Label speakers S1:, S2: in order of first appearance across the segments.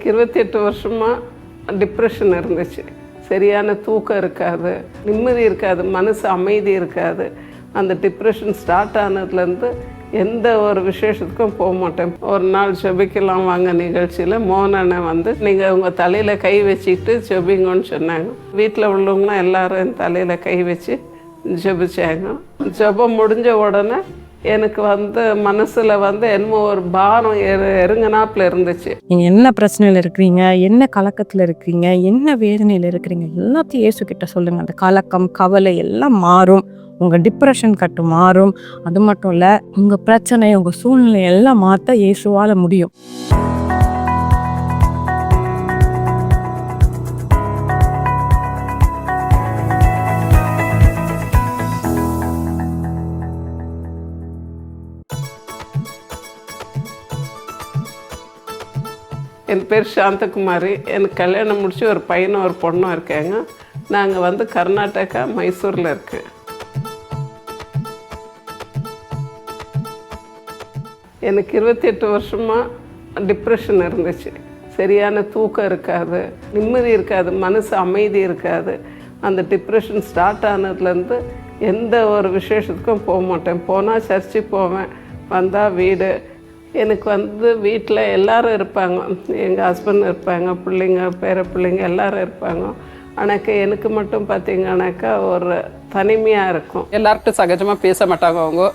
S1: 28 வருஷமாக டிப்ரெஷன் இருந்துச்சு. சரியான தூக்கம் இருக்காது, நிம்மதி இருக்காது, மனசு அமைதி இருக்காது. அந்த டிப்ரெஷன் ஸ்டார்ட் ஆனதுலேருந்து எந்த ஒரு விசேஷத்துக்கும் போக மாட்டேன். ஒரு நாள் செபிக்கலாம் வாங்க நிகழ்ச்சியில் மோகனனை வந்து நீங்கள் உங்கள் தலையில் கை வச்சுக்கிட்டு செபிங்கன்னு சொன்னாங்க. வீட்டில் உள்ளவங்களாம் எல்லோரும் என் தலையில் கை வச்சு ஜெபிச்சாங்க. ஜெபம் முடிஞ்ச உடனே எனக்கு வந்து மனசில் வந்து என்னமோ ஒரு பாரம் எருங்கினாப்பில் இருந்துச்சு.
S2: நீங்கள் என்ன பிரச்சனையில் இருக்கிறீங்க, என்ன கலக்கத்தில் இருக்கிறீங்க, என்ன வேதனையில் இருக்கிறீங்க, எல்லாத்தையும் இயேசு கிட்ட சொல்லுங்கள். அந்த கலக்கம் கவலை எல்லாம் மாறும். உங்கள் டிப்ரெஷன் கட்டு மாறும். அது மட்டும் இல்லை, உங்கள் பிரச்சனை உங்கள் சூழ்நிலை எல்லாம் மாற்ற இயேசுவால் முடியும்.
S1: என் பேர் சாந்தகுமாரி. எனக்கு கல்யாணம் முடிச்சு ஒரு பையனும் ஒரு பொண்ணும் இருக்காங்க. நாங்கள் வந்து கர்நாடகா மைசூரில் இருக்கேன். எனக்கு 28 வருஷமாக டிப்ரெஷன் இருந்துச்சு. சரியான தூக்கம் இருக்காது, நிம்மதி இருக்காது, மனசு அமைதி இருக்காது. அந்த டிப்ரெஷன் ஸ்டார்ட் ஆனதுலேருந்து எந்த ஒரு விசேஷத்துக்கும் போக மாட்டேன். போனால் சர்ச்சுக்கு போவேன், வந்தால் வீடு. எனக்கு வந்து வீட்டில் எல்லோரும் இருப்பாங்க, எங்கள் ஹஸ்பண்ட் இருப்பாங்க, பிள்ளைங்க பேர பிள்ளைங்க எல்லோரும் இருப்பாங்க. ஆனால் எனக்கு மட்டும் பார்த்திங்கனாக்கா ஒரு தனிமையாக இருக்கும்.
S3: எல்லார்கிட்டும் சகஜமாக பேச மாட்டாங்க. அவங்க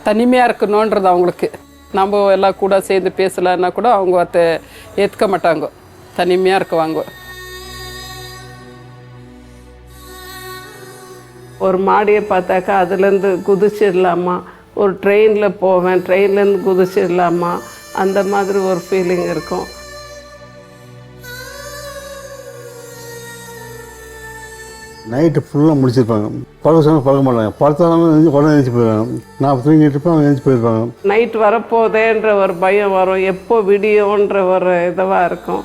S3: தனிமையாக இருக்கணுன்றது அவங்களுக்கு. நம்ம எல்லாம் கூட சேர்ந்து பேசலைன்னா கூட அவங்க அதை ஏற்றுக்க மாட்டாங்க, தனிமையாக இருக்குவாங்க.
S1: ஒரு மாடியை பார்த்தாக்கா அதுலேருந்து குதிச்சிடலாமா, ஒரு ட்ரெயினில் போவேன், ட்ரெயின்லேருந்து குதிச்சிடலாமா, அந்த மாதிரி ஒரு ஃபீலிங் இருக்கும்.
S4: நைட்டு ஃபுல்லாக முடிச்சிருப்பாங்க. பழக சொன்னால் பழக மாட்டாங்க. படுத்தாலும் உடனே எழுச்சி போயிடுவாங்க. நான் தூங்கிட்டு இருப்பேன், அவங்க எழுச்சி போயிருப்பாங்க.
S1: நைட் வரப்போதேன்ற ஒரு பயம் வரும், எப்போ விடியோன்ற ஒரு இதுவாக இருக்கும்.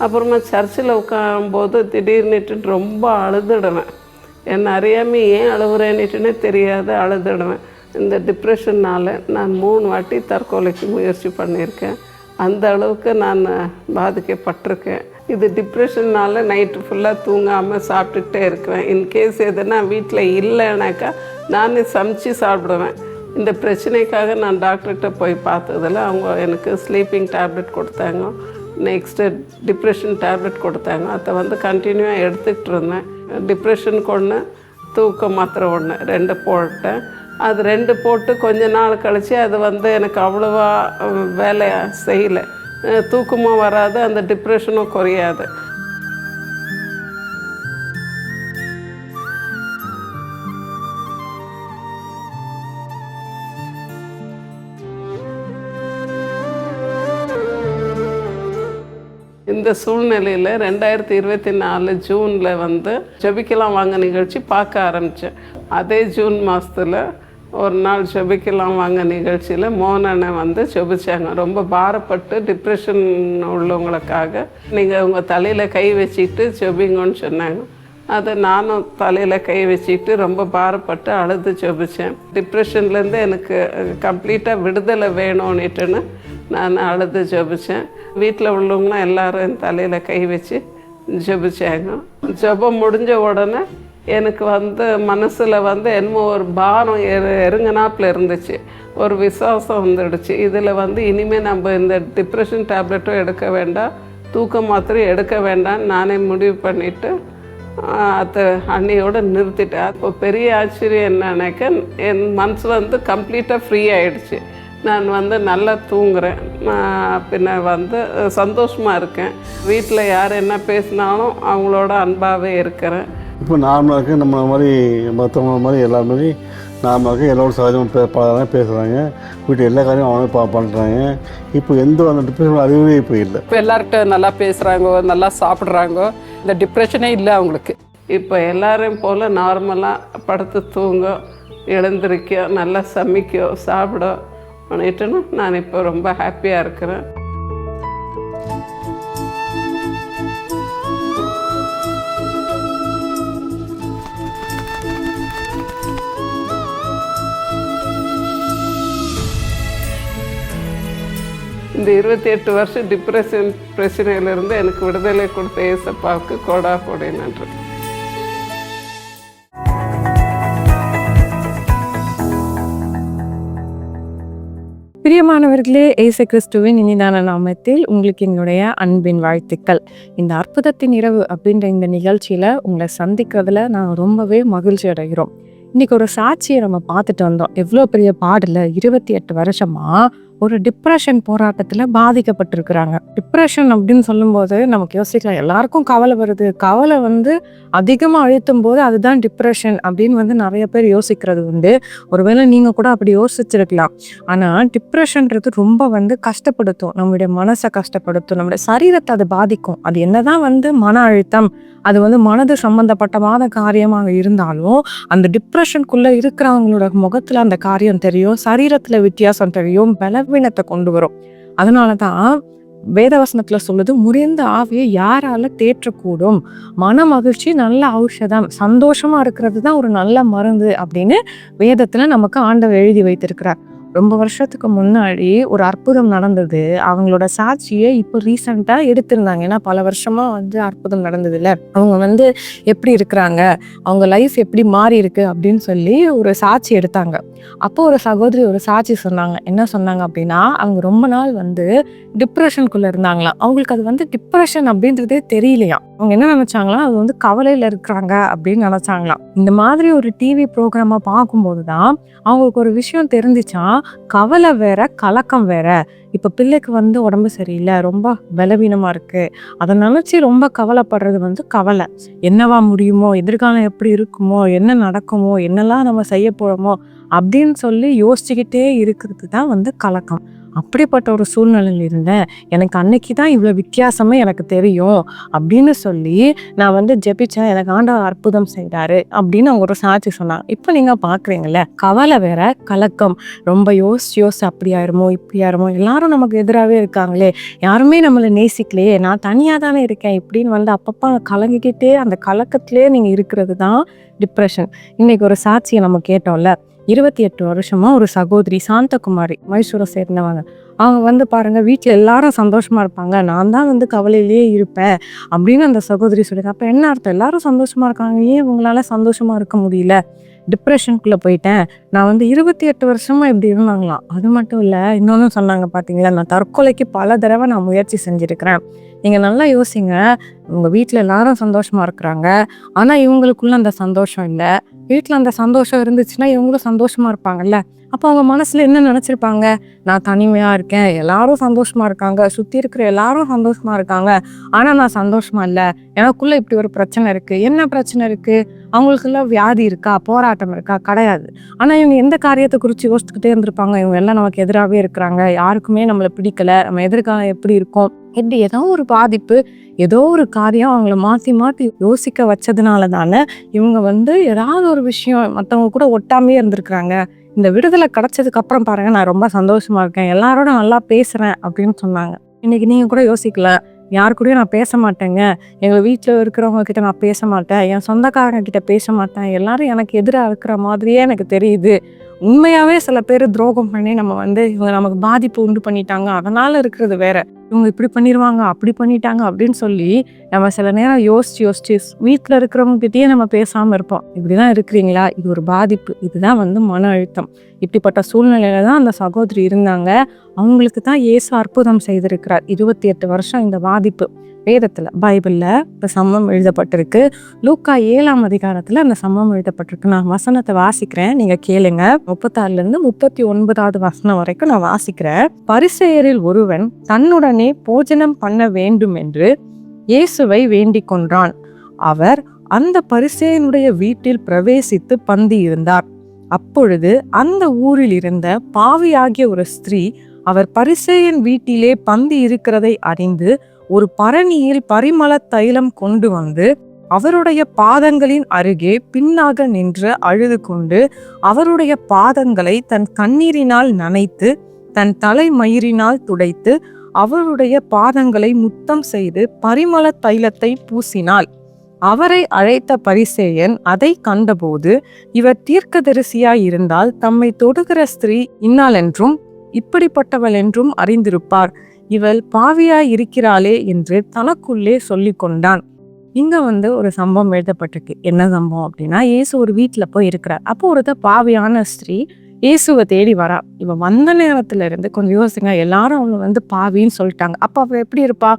S1: அப்புறமா சர்ச்சில் உட்காரும்போது திடீர்னுட்டு ரொம்ப அழுதுடுவேன். என்னை அறியாமல் ஏன் அழுகுறேன்னுட்டுன்னே தெரியாது, அழுதுடுவேன். இந்த டிப்ரெஷன்னால் நான் 3 வாட்டி தற்கொலைக்கு முயற்சி பண்ணியிருக்கேன். அந்த அளவுக்கு நான் பாதிக்கப்பட்டிருக்கேன். இது டிப்ரெஷன்னால் நைட்டு ஃபுல்லாக தூங்காமல் சாப்பிட்டுக்கிட்டே இருக்குவேன். இன்கேஸ் எதுனா வீட்டில் இல்லைனாக்கா நானே சமைச்சு சாப்பிடுவேன். இந்த பிரச்சனைக்காக நான் டாக்டர்கிட்ட போய் பார்த்ததில் அவங்க எனக்கு ஸ்லீப்பிங் டேப்லெட் கொடுத்தாங்க, நெக்ஸ்ட்டு டிப்ரெஷன் டேப்லெட் கொடுத்தாங்க. அதை வந்து கண்டினியூவாக எடுத்துக்கிட்டு இருந்தேன். டிப்ரெஷனுக்கு ஒன்று, தூக்க மாத்திரை ஒன்று, 2 போட்டேன். அது 2 போட்டு கொஞ்ச நாள் கழித்து அது வந்து எனக்கு அவ்வளோவா வேலையாக செய்யலை. தூக்கமும் வராது, அந்த டிப்ரெஷனும் குறையாது. இந்த சூழ்நிலையில் 2024 ஜூனில் வந்து ஜெபிக்கலாம் வாங்க நிகழ்ச்சி பார்க்க ஆரம்பித்தேன். அதே ஜூன் மாதத்தில் ஒரு நாள் ஜெபிக்கலாம் வாங்க நிகழ்ச்சியில் மோகனனை வந்து ஜெபிச்சாங்க. ரொம்ப பாரப்பட்டு டிப்ரெஷன் உள்ளவங்களுக்காக நீங்கள் உங்கள் தலையில் கை வச்சுக்கிட்டு ஜெபிங்கன்னு சொன்னாங்க. அதை நானும் தலையில் கை வச்சுக்கிட்டு ரொம்ப பாரப்பட்டு அழுது ஜெபித்தேன். டிப்ரெஷன்லேருந்து எனக்கு கம்ப்ளீட்டாக விடுதலை வேணும்னுட்டுன்னு நான் அழுது ஜெபித்தேன். வீட்டில் உள்ளவங்களாம் எல்லோரும் என் தலையில் கை வச்சு ஜெபிச்சாங்க. ஜெபம் முடிஞ்ச உடனே எனக்கு வந்து மனசில் வந்து என்னமோ ஒரு பாரம் எருங்கினாப்பில் இருந்துச்சு. ஒரு விசுவாசம் வந்துடுச்சு. இதில் வந்து இனிமேல் நம்ம இந்த டிப்ரெஷன் டேப்லெட்டும் எடுக்க வேண்டாம், தூக்க மாத்திரையும் எடுக்க வேண்டாம்னு நானே முடிவு பண்ணிவிட்டு அதை அன்னையோடு நிறுத்திட்டேன். இப்போ பெரிய ஆச்சரியம் என்னன்னாக்க என் மனசு வந்து கம்ப்ளீட்டாக ஃப்ரீ ஆகிடுச்சு. நான் வந்து நல்லா தூங்குறேன், பின்ன வந்து சந்தோஷமாக இருக்கேன். வீட்டில் யார் என்ன பேசினாலும் அவங்களோட அன்பாகவே இருக்கிறேன்.
S4: இப்போ நார்மலாக இருக்குது. நம்ம மாதிரி மற்றவங்க மாதிரி எல்லாருமே நார்மலாக இருக்குது. எல்லோரும் சகஜமாக பேசுகிறாங்க. வீட்டு எல்லா காரியமும் அவங்களே பண்ணுறாங்க. இப்போ எந்த அந்த டிப்ரெஷன் அறிவே இப்போ இல்லை.
S3: இப்போ எல்லார்கிட்ட நல்லா பேசுகிறாங்க, நல்லா சாப்பிட்றாங்க. இந்த டிப்ரெஷனே இல்லை அவங்களுக்கு.
S1: இப்போ எல்லாரையும் போல் நார்மலாக படுத்து தூங்க, எழுந்திருக்க, நல்லா சமைக்க, சாப்பிட பண்ணிட்டுன்னு நான் இப்போ ரொம்ப ஹாப்பியாக இருக்கிறேன். இந்த 28 வருஷம் டிப்ரெஷன் பிரச்சனையிலிருந்து எனக்கு விடுதலை கொடுத்த ஏசப்பாவுக்கு கோடா கோடை நன்றி.
S2: பிரியமானவர்களே, இயேசு கிறிஸ்துவின் இனிதான நாமத்தில் உங்களுக்கு என்னுடைய அன்பின் வாழ்த்துக்கள். இந்த அற்புதத்தின் இரவு அப்படின்ற இந்த நிகழ்ச்சியில் உங்களை சந்திக்கிறதுல நான் ரொம்பவே மகிழ்ச்சி அடைகிறோம். இன்னைக்கு ஒரு சாட்சியை நம்ம பார்த்துட்டு வந்தோம். எவ்வளோ பெரிய பாடில் 28 வருஷமா ஒரு டிப்ரெஷன் போராட்டத்தில் பாதிக்கப்பட்டிருக்கிறாங்க. டிப்ரெஷன் அப்படின்னு சொல்லும்போது நமக்கு யோசிக்கலாம், எல்லாருக்கும் கவலை வருது, கவலை அதிகமாக அழுத்தும் போது அதுதான் டிப்ரெஷன் அப்படின்னு நிறைய பேர் யோசிக்கிறது உண்டு. ஒருவேளை நீங்கள் கூட அப்படி யோசிச்சிருக்கலாம். ஆனால் டிப்ரெஷன்றது ரொம்ப கஷ்டப்படுத்தும், நம்மளுடைய மனசை கஷ்டப்படுத்தும், நம்மளுடைய சரீரத்தை அது பாதிக்கும். அது என்னதான் மன அழுத்தம், அது மனது சம்பந்தப்பட்டமான காரியமாக இருந்தாலும் அந்த டிப்ரெஷனுக்குள்ளே இருக்கிறவங்களோட முகத்தில் அந்த காரியம் தெரியும், சரீரத்தில் வித்தியாசம் தெரியும், பலவீனத்தை கொண்டு வரும். அதனால தான் வேதவசனத்தில் சொல்லுது, முறிந்த ஆவியை யாரால தேற்றக்கூடும், மன மகிழ்ச்சி நல்ல ஔஷதம், சந்தோஷமா இருக்கிறது தான் ஒரு நல்ல மருந்து அப்படின்னு வேதத்துல நமக்கு ஆண்டவர் எழுதி வைத்திருக்கிறார். ரொம்ப வருஷத்துக்கு முன்னாடி ஒரு அற்புதம் நடந்தது. அவங்களோட சாட்சியை இப்போ ரீசெண்டாக எடுத்திருந்தாங்க. ஏன்னா பல வருஷமா அற்புதம் நடந்தது இல்லை, அவங்க எப்படி இருக்கிறாங்க, அவங்க லைஃப் எப்படி மாறி இருக்கு அப்படின்னு சொல்லி ஒரு சாட்சி எடுத்தாங்க. அப்போ ஒரு சகோதரி ஒரு சாட்சி சொன்னாங்க. என்ன சொன்னாங்க அப்படின்னா, அவங்க ரொம்ப நாள் டிப்ரெஷனுக்குள்ள இருந்தாங்களாம். அவங்களுக்கு அது டிப்ரெஷன் அப்படின்றதே தெரியலையாம். அவங்க என்ன நினைச்சாங்களாம், அது கவலையில இருக்கிறாங்க அப்படின்னு நினைச்சாங்களாம். இந்த மாதிரி ஒரு டிவி ப்ரோக்ராமா பார்க்கும்போது தான் அவங்களுக்கு ஒரு விஷயம் தெரிஞ்சிச்சா, கவலை வேற கலக்கம் வேற. இப்போ பிள்ளைக்கு உடம்பு சரியில்லை, ரொம்ப பலவீனமா இருக்கு, அதை நினைச்சு ரொம்ப கவலைப்படுறது கவலை. என்னவா முடியுமோ, எதிர்காலம் எப்படி இருக்குமோ, என்ன நடக்குமோ, என்னெல்லாம் நம்ம செய்ய போறோமோ அப்படின்னு சொல்லி யோசிச்சுக்கிட்டே இருக்கிறது தான் கலக்கம். அப்படிப்பட்ட ஒரு சூழ்நிலையில் இருந்தேன். எனக்கு அன்னைக்கு தான் இவ்வளோ வித்தியாசமே எனக்கு தெரியும் அப்படின்னு சொல்லி நான் ஜெபிச்சேன். எனக்கு ஆண்டவர் அற்புதம் செய்தாரு அப்படின்னு அவங்க ஒரு சாட்சி சொன்னாங்க. இப்போ நீங்கள் பார்க்குறீங்கல்ல, கவலை வேற கலக்கம். ரொம்ப யோசிச்சு அப்படி ஆயிருமோ இப்படி ஆயிருமோ, எல்லாரும் நமக்கு எதிராகவே இருக்காங்களே, யாருமே நம்மளை நேசிக்கலையே, நான் தனியாக தானே இருக்கேன் இப்படின்னு அப்பப்போ கலங்கிக்கிட்டே அந்த கலக்கத்திலே நீங்கள் இருக்கிறது தான் டிப்ரெஷன். இன்னைக்கு ஒரு சாட்சியை நம்ம கேட்டோம்ல, 28 வருஷமா ஒரு சகோதரி சாந்தகுமாரி, மைசூரை சேர்ந்தவங்க. அவங்க பாருங்க, வீட்டில் எல்லாரும் சந்தோஷமா இருப்பாங்க, நான் தான் கவலையிலேயே இருப்பேன் அப்படின்னு அந்த சகோதரி சொல்லியிருக்காங்க. அப்போ என்ன அர்த்தம், எல்லாரும் சந்தோஷமா இருக்காங்க, ஏன் உங்களால சந்தோஷமா இருக்க முடியல? டிப்ரெஷனுக்குள்ளே போயிட்டேன். நான் 28 வருஷமா இப்படி இருந்தாங்களாம். அது மட்டும் இல்லை, இன்னொன்று சொன்னாங்க பார்த்தீங்களா, நான் தற்கொலைக்கு பல தடவை நான் முயற்சி செஞ்சுருக்கிறேன். நீங்கள் நல்லா யோசிங்க, உங்கள் வீட்டில் எல்லாரும் சந்தோஷமாக இருக்கிறாங்க, ஆனால் இவங்களுக்குள்ள அந்த சந்தோஷம் இல்லை. வீட்டில் அந்த சந்தோஷம் இருந்துச்சுன்னா இவங்களும் சந்தோஷமாக இருப்பாங்கல்ல. அப்போ அவங்க மனசில் என்ன நினச்சிருப்பாங்க, நான் தனிமையாக இருக்கேன், எல்லாரும் சந்தோஷமாக இருக்காங்க, சுற்றி இருக்கிற எல்லாரும் சந்தோஷமாக இருக்காங்க, ஆனால் நான் சந்தோஷமாக இல்லை, எனக்குள்ளே இப்படி ஒரு பிரச்சனை இருக்குது. என்ன பிரச்சனை இருக்குது? அவங்களுக்குள்ள வியாதி இருக்கா, போராட்டம் இருக்கா? கிடையாது. ஆனால் இவங்க எந்த காரியத்தை குறித்து யோசிச்சுக்கிட்டே இருந்திருப்பாங்க, இவங்க எல்லாம் நமக்கு எதிராகவே இருக்கிறாங்க, யாருக்குமே நம்மளை பிடிக்கலை, நம்ம எதிர்காலம் எப்படி இருக்கும், இப்படி ஏதோ ஒரு பாதிப்பு, ஏதோ ஒரு காரியம் அவங்கள மாற்றி மாற்றி யோசிக்க வச்சதுனால தானே இவங்க ஏதாவது ஒரு விஷயம் மற்றவங்க கூட ஒட்டாமையே இருந்திருக்கிறாங்க. இந்த விடுதலை கிடைச்சதுக்கு அப்புறம் பாருங்க, நான் ரொம்ப சந்தோஷமா இருக்கேன், எல்லாரோட நல்லா பேசுறேன் அப்படின்னு சொன்னாங்க. இன்னைக்கு நீங்க கூட யோசிக்கல, யாரு கூடயும் நான் பேச மாட்டேங்க, எங்கள் வீட்டில் இருக்கிறவங்க கிட்ட நான் பேச மாட்டேன், என் சொந்தக்காரங்க கிட்ட பேச மாட்டேன், எல்லாரும் எனக்கு எதிராக இருக்கிற மாதிரியே எனக்கு தெரியுது. உண்மையாகவே சில பேர் துரோகம் பண்ணி நம்ம இவங்க நமக்கு பாதிப்பு உண்டு பண்ணிட்டாங்க, அதனால இருக்கிறது வேற, இவங்க இப்படி பண்ணிடுவாங்க அப்படி பண்ணிட்டாங்க அப்படின்னு சொல்லி நம்ம சில நேரம் யோசிச்சு வீட்டில் இருக்கிறவங்ககிட்டயே நம்ம பேசாமல் இருப்போம். இப்படிதான் இருக்கிறீங்களா, இது ஒரு பாதிப்பு, இதுதான் மன அழுத்தம். இப்படிப்பட்ட சூழ்நிலையில தான் அந்த சகோதரி இருந்தாங்க. அவங்களுக்கு தான் இயேசு அற்புதம் செய்திருக்கிறார். 28 வருஷம் இந்த பாதிப்பு. வேதத்தில் பைபிளில் இப்போ சம்பவம் எழுதப்பட்டிருக்கு. லூக்கா 7ஆம் அதிகாரத்தில் அந்த சம்பவம் எழுதப்பட்டிருக்கு. நான் வசனத்தை வாசிக்கிறேன், நீங்கள் கேளுங்க. 36லேருந்து 39வது வசனம் வரைக்கும் நான் வாசிக்கிறேன். பரிசேயரில் ஒருவன் தன்னுடனே போஜனம் பண்ண வேண்டும் என்று இயேசுவை வேண்டிக் கொண்டான். அவர் அந்த பரிசேயனுடைய வீட்டில் பிரவேசித்து பந்தி இருந்தார். அப்பொழுது அந்த ஊரில் இருந்த பாவியாகிய ஒரு ஸ்திரீ அவர் பரிசேயன் வீட்டிலே பந்தி இருக்கிறதை அறிந்து ஒரு பரணியில் பரிமள தைலம் கொண்டு வந்து அவருடைய பாதங்களின் அருகே பின்னாக நின்று அழுது கொண்டு அவருடைய பாதங்களை தன் கண்ணீரினால் நனைத்து தன் தலைமயிரினால் துடைத்து அவருடைய பாதங்களை முத்தம் செய்து பரிமள தைலத்தை பூசினாள். அவரை அழைத்த பரிசேயன் அதை கண்டபோது, இவர் தீர்க்கதரிசியாய் இருந்தால் தம்மை தொடுகிற ஸ்திரீ இன்னாள் என்றும் இப்படிப்பட்டவள் என்றும் அறிந்திருப்பார். இவள் பாவியாய் இருக்கிறாளே என்று தனக்குள்ளே சொல்லி கொண்டான். இங்க ஒரு சம்பவம் எழுதப்பட்டிருக்கு. என்ன சம்பவம் அப்படின்னா, இயேசு ஒரு வீட்டுல போய் இருக்கிறார். அப்போ ஒருத்தர் பாவியான ஸ்திரீ இயேசுவை தேடி வரா. இவ வந்த நேரத்துல இருந்து கொஞ்சம் யோசிங்க, எல்லாரும் அவங்க பாவின்னு சொல்லிட்டாங்க. அப்ப அவ எப்படி இருப்பா?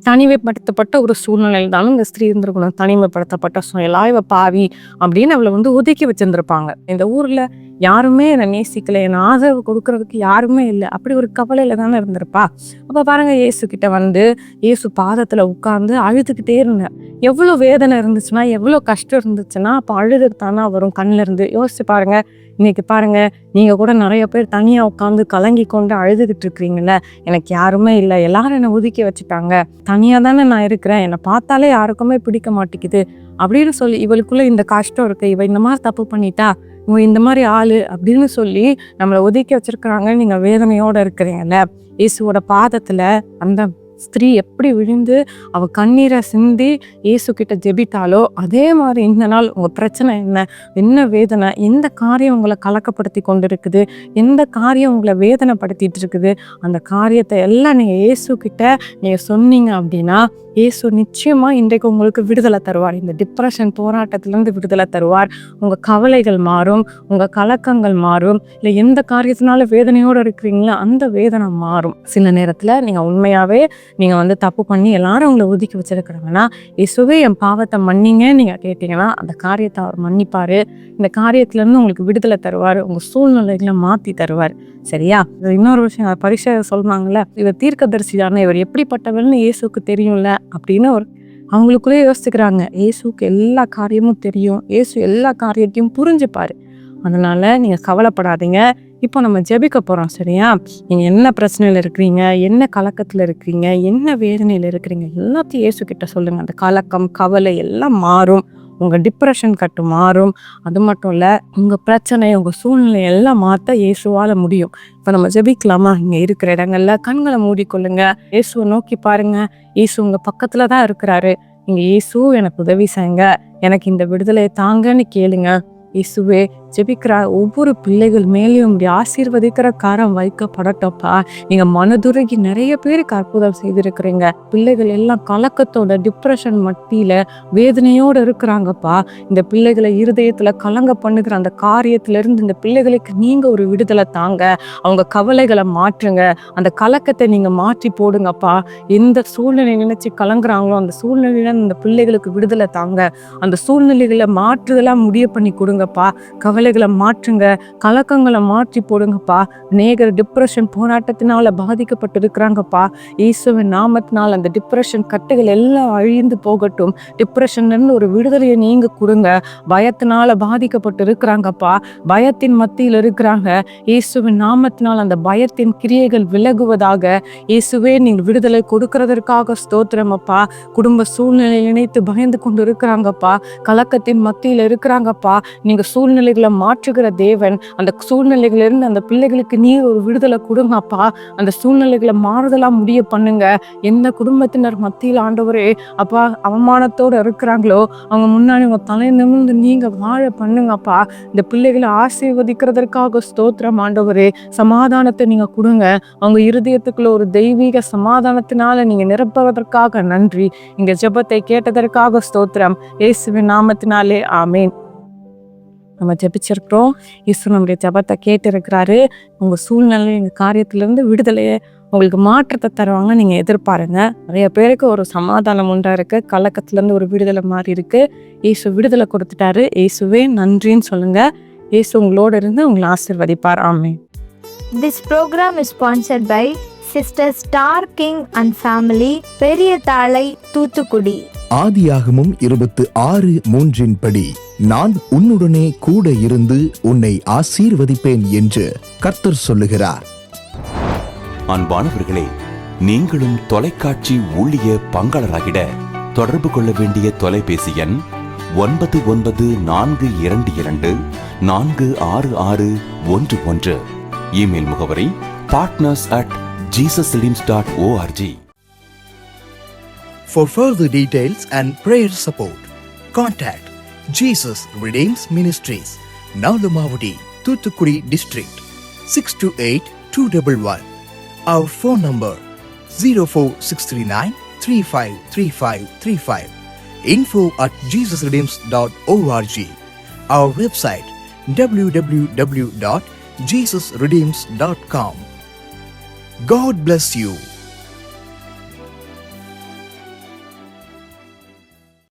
S2: தனிமைப்படுத்தப்பட்ட ஒரு சூழ்நிலையில் தானும் இந்த ஸ்திரீ இருந்திருக்கணும். தனிமைப்படுத்தப்பட்ட சூழ்நிலை, இவ பாவி அப்படின்னு அவளை ஒதுக்கி வச்சிருந்திருப்பாங்க. இந்த ஊர்ல யாருமே என்னை நேசிக்கல, என் ஆதரவு கொடுக்கறதுக்கு யாருமே இல்லை, அப்படி ஒரு கவலையில தானே இருந்திருப்பா. அப்ப பாருங்க, இயேசு கிட்ட இயேசு பாதத்துல உட்கார்ந்து அழுதுகிட்டே இருந்தேன். எவ்வளவு வேதனை இருந்துச்சுன்னா, எவ்வளவு கஷ்டம் இருந்துச்சுன்னா அப்ப அழுதுக்கு தானே வரும் கண்ணுல இருந்து. யோசிச்சு பாருங்க. இன்னைக்கு பாருங்க, நீங்க கூட நிறைய பேர் தனியா உட்காந்து கலங்கி கொண்டு அழுதுகிட்டு இருக்கிறீங்கல்ல. எனக்கு யாருமே இல்லை, எல்லாரும் என்னை ஒதுக்கி வச்சுட்டாங்க, தனியா தானே நான் இருக்கிறேன், என்னை பார்த்தாலே யாருக்குமே பிடிக்க மாட்டேங்குது அப்படின்னு சொல்லி இவளுக்குள்ள இந்த கஷ்டம் இருக்கு. இவ இந்த மாதிரி தப்பு பண்ணிட்டா, இவ இந்த மாதிரி ஆளு அப்படின்னு சொல்லி நம்மளை ஒதுக்கி வச்சிருக்கிறாங்க. நீங்க வேதனையோட இருக்கிறீங்கல்ல. இயேசுவோட பாதத்துல அந்த ஸ்திரீ எப்படி விழுந்து அவ கண்ணீரை சிந்தி இயேசு கிட்ட ஜெபித்தாலோ, அதே மாதிரி இந்த நாள் உங்க பிரச்சனை என்ன வேதனை, எந்த காரியம் உங்களை கலக்கப்படுத்தி கொண்டு இருக்குது, எந்த காரியம் உங்களை வேதனைப்படுத்திட்டு இருக்குது, அந்த காரியத்தை எல்லாம் நீங்க இயேசு கிட்ட நீங்க சொன்னீங்க அப்படின்னா இயேசு நிச்சயமா இன்றைக்கு உங்களுக்கு விடுதலை தருவார். இந்த டிப்ரெஷன் போராட்டத்திலிருந்து விடுதலை தருவார். உங்க கவலைகள் மாறும், உங்க கலக்கங்கள் மாறும். இல்லை எந்த காரியத்தினால வேதனையோடு இருக்கிறீங்களோ அந்த வேதனை மாறும். சில நேரத்துல நீங்க உண்மையாவே நீங்க தப்பு பண்ணி எல்லாரும் உங்களை ஒதுக்கி வச்சிருக்கிறாங்கன்னா, இயேசுவே என் பாவத்தை மன்னிங்க நீங்க கேட்டீங்கன்னா அந்த காரியத்தை அவர் மன்னிப்பாரு. இந்த காரியத்துல இருந்து உங்களுக்கு விடுதலை தருவார். உங்க சூழ்நிலைகளை மாத்தி தருவார். சரியா? இன்னொரு விஷயம், பரிசை சொல்றாங்கல்ல, இவர் தீர்க்கதரிசியான இவர் எப்படிப்பட்டவர்னு இயேசுக்கு தெரியும்ல அப்படின்னு அவங்களுக்குள்ளே யோசிச்சுக்கிறாங்க. இயேசுக்கு எல்லா காரியமும் தெரியும், இயேசு எல்லா காரியத்தையும் புரிஞ்சுப்பாரு. அதனால நீங்க கவலைப்படாதீங்க. இப்போ நம்ம ஜெபிக்க போறோம். சரியா? நீங்க என்ன பிரச்சனையில இருக்கிறீங்க, என்ன கலக்கத்துல இருக்கிறீங்க, என்ன வேதனையில இருக்கிறீங்க, எல்லாத்தையும் இயேசு கிட்ட சொல்லுங்க. அந்த கலக்கம், கவலை எல்லாம் மாறும். உங்க டிப்ரெஷன் கட்டு மாறும். அது மட்டும் இல்ல, உங்க பிரச்சனை, உங்க சூழ்நிலை எல்லாம் மாத்த இயேசுவால முடியும். இப்ப நம்ம ஜெபிக்கலாமா? இங்க இருக்கிற இடங்கள்ல கண்களை மூடிக்கொள்ளுங்க. இயேசுவை நோக்கி பாருங்க. இயேசு உங்க பக்கத்துலதான் இருக்கிறாரு. நீங்க இயேசு எனக்கு உதவி செய்யுங்க, எனக்கு இந்த விடுதலை தாங்கன்னு கேளுங்க. இயேசுவே, ஜெபிக்கிற ஒவ்வொரு பிள்ளைகள் மேலேயும் ஆசீர்வதிக்கிற காரம் வைக்கப்படட்டப்பா. நீங்க மனதுருகி நிறைய பேருக்கு அற்புதம் செய்திருக்கிறீங்க. பிள்ளைகள் எல்லாம் கலக்கத்தோட டிப்ரெஷன் மத்தியில வேதனையோட இருக்கிறாங்கப்பா. இந்த பிள்ளைகளை இருதயத்துல கலங்க பண்ணுகிற அந்த காரியத்துல இருந்து இந்த பிள்ளைகளுக்கு நீங்க ஒரு விடுதலை தாங்க. அவங்க கவலைகளை மாற்றுங்க. அந்த கலக்கத்தை நீங்க மாற்றி போடுங்கப்பா. எந்த சூழ்நிலை நினைச்சு கலங்குறாங்களோ அந்த சூழ்நிலையில இந்த பிள்ளைகளுக்கு விடுதலை தாங்க. அந்த சூழ்நிலைகளை மாற்றுதெல்லாம் முடிய பண்ணி கொடுங்கப்பா. கவலைகளை மாற்றுங்க, கலக்கங்களை மாற்றி போடுங்கப்பா. அநேகர் டிப்ரெஷன் போராட்டத்தினால பாதிக்கப்பட்டு இருக்கிறாங்கப்பா. இயேசுவின் நாமத்தினால் அந்த டிப்ரெஷன் கட்டுகள் எல்லாம் அழிந்து போகட்டும். டிப்ரெஷன்ல இருந்து ஒரு விடுதலையை நீங்க கொடுங்க. பயத்தினால பாதிக்கப்பட்டு இருக்கிறாங்கப்பா, பயத்தின் மத்தியில் இருக்கிறாங்க. இயேசுவின் நாமத்தினால் அந்த பயத்தின் கிரியைகள் விலகுவதாக. இயேசுவே, நீங்க விடுதலை கொடுக்கறதற்காக ஸ்தோத்திரம் அப்பா. குடும்ப சூழ்நிலை நினைத்து பயந்து கொண்டு இருக்கிறாங்கப்பா, கலக்கத்தின் மத்தியில் இருக்கிறாங்கப்பா. நீங்க சூழ்நிலைகளை மாற்றுகிற தேவன். அந்த சூழ்நிலைகளிலிருந்து அந்த பிள்ளைகளுக்கு நீர் ஒரு விடுதலை கொடுங்கப்பா. அந்த சூழ்நிலைகளை மாறுதலாம் முடிய பண்ணுங்க. எந்த குடும்பத்தினர் மத்தியில் ஆண்டவரே அப்பா அவமானத்தோடு இருக்கிறாங்களோ அவங்க முன்னாடி உங்க தலை நிமிர்ந்து நீங்க வாழ பண்ணுங்கப்பா. இந்த பிள்ளைகளை ஆசீர்வதிக்கிறதற்காக ஸ்தோத்திரம் ஆண்டவரே. சமாதானத்தை நீங்க கொடுங்க. அவங்க இருதயத்துக்குள்ள ஒரு தெய்வீக சமாதானத்தினால நீங்க நிரப்புவதற்காக நன்றி. இங்க ஜெபத்தை கேட்டதற்காக ஸ்தோத்திரம். இயேசுவின் நாமத்தினாலே ஆமேன். நம்ம ஜெபிச்சிருக்கிறோம். இயேசு நம்முடைய ஜெபத்தை கேட்டு இருக்கிறாரு. உங்க சூழ்நிலை, எங்க காரியத்திலிருந்து விடுதலையை, உங்களுக்கு மாற்றத்தை தருவாங்க நீங்க எதிர்பாருங்க. நிறைய பேருக்கு ஒரு சமாதானம் உண்டா இருக்கு, கலக்கத்துல இருந்து ஒரு விடுதலை மாதிரி இருக்கு. இயேசு விடுதலை கொடுத்துட்டாரு. இயேசுவே நன்றின்னு சொல்லுங்க. இயேசு உங்களோட இருந்து உங்களை ஆசீர்வதிப்பார். ஆமென்.
S5: This program is sponsored by Sister Star King and Family, பெரிய தாளை, தூத்துக்குடி.
S6: ஆதியாகமம் 26:3 படி, நான் உன்னுடனே கூட இருந்து உன்னை ஆசீர்வதிப்பேன் என்று கர்த்தர் சொல்லுகிறார்.
S7: அன்பானவர்களே, நீங்களும் தொலைக்காட்சி ஊழிய பங்காளராகிட தொடர்பு கொள்ள வேண்டிய தொலைபேசி எண் 9942246611. இமெயில் முகவரி partners@jesuslimbs.org.
S6: For further details and prayer support, contact Jesus Redeems Ministries, Nalumavudi, Thuthukudi District, 628-211. Our phone number 04639 353535. info@jesusredeems.org. Our website www.jesusredeems.com. God bless you.